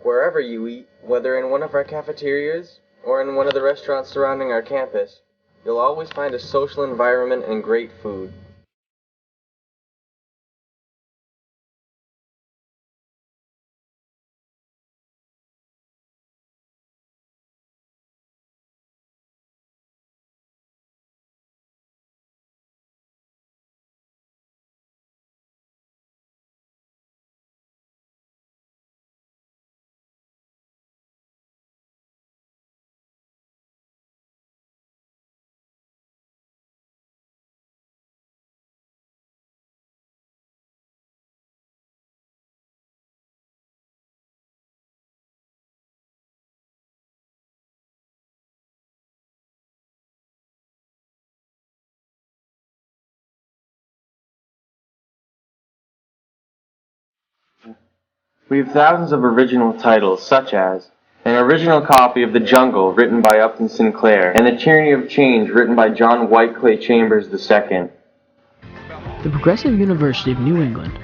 Wherever you eat, whether in one of our cafeterias or in one of the restaurants surrounding our campus, you'll always find a social environment and great food. We have thousands of original titles, such as an original copy of The Jungle, written by Upton Sinclair, and The Tyranny of Change, written by John Whiteclay Chambers II. The Progressive University of New England,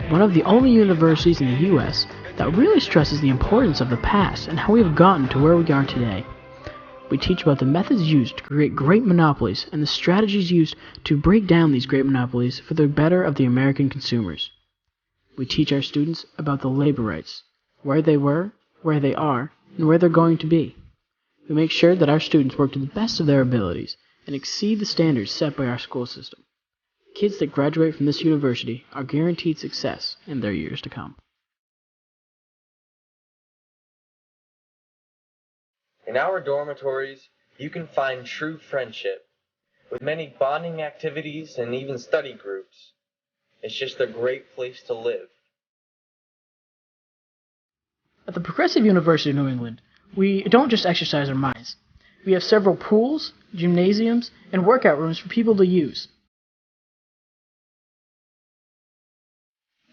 one of the only universities in the U.S. that really stresses the importance of the past and how we have gotten to where we are today. We teach about the methods used to create great monopolies and the strategies used to break down these great monopolies for the better of the American consumers. We teach our students about the labor rights, where they were, where they are, and where they're going to be. We make sure that our students work to the best of their abilities and exceed the standards set by our school system. Kids that graduate from this university are guaranteed success in their years to come. In our dormitories, you can find true friendship, with many bonding activities and even study groups. It's just a great place to live. At the Progressive University of New England, we don't just exercise our minds. We have several pools, gymnasiums, and workout rooms for people to use.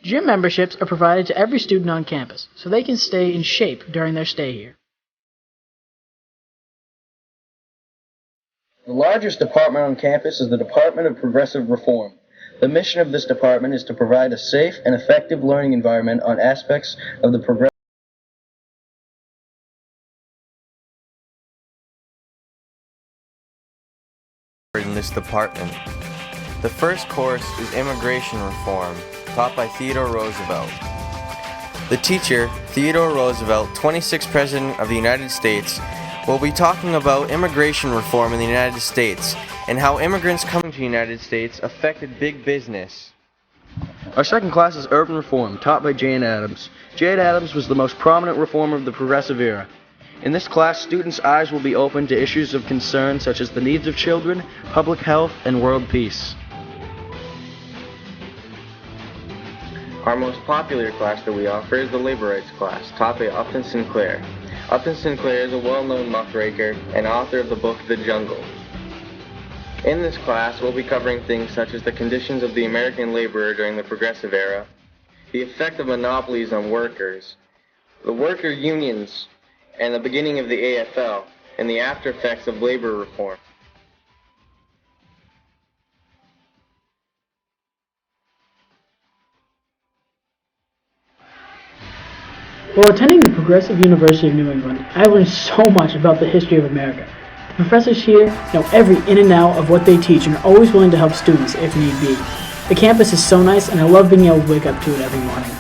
Gym memberships are provided to every student on campus, so they can stay in shape during their stay here. The largest department on campus is the Department of Progressive Reform. The mission of this department is to provide a safe and effective learning environment on aspects of the progressive in this department. The first course is Immigration Reform, taught by Theodore Roosevelt. The teacher, Theodore Roosevelt, 26th President of the United States, will be talking about immigration reform in the United States and how immigrants coming to the United States affected big business. Our second class is Urban Reform, taught by Jane Addams. Jane Addams was the most prominent reformer of the Progressive era. In this class, students' eyes will be opened to issues of concern such as the needs of children, public health, and world peace. Our most popular class that we offer is the Labor Rights class, taught by Upton Sinclair. Upton Sinclair is a well-known muckraker and author of the book The Jungle. In this class, we'll be covering things such as the conditions of the American laborer during the Progressive era, the effect of monopolies on workers, the worker unions, and the beginning of the AFL, and the after effects of labor reform. While attending the Progressive University of New England, I learned so much about the history of America. The professors here know every in and out of what they teach and are always willing to help students if need be. The campus is so nice and I love being able to wake up to it every morning.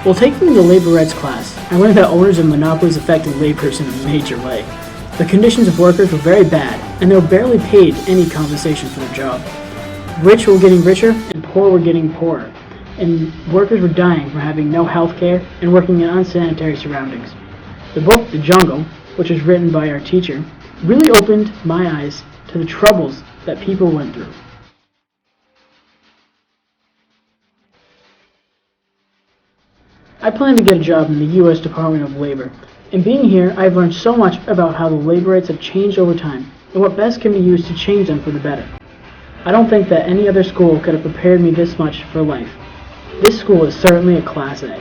While taking the labor rights class, I learned that owners of monopolies affected laborers in a major way. The conditions of workers were very bad, and they were barely paid any compensation for their job. Rich were getting richer, and poor were getting poorer, and workers were dying from having no health care and working in unsanitary surroundings. The book, The Jungle, which was written by our teacher, really opened my eyes to the troubles that people went through. I plan to get a job in the U.S. Department of Labor, and being here, I've learned so much about how the labor rights have changed over time and what best can be used to change them for the better. I don't think that any other school could have prepared me this much for life. This school is certainly a Class A.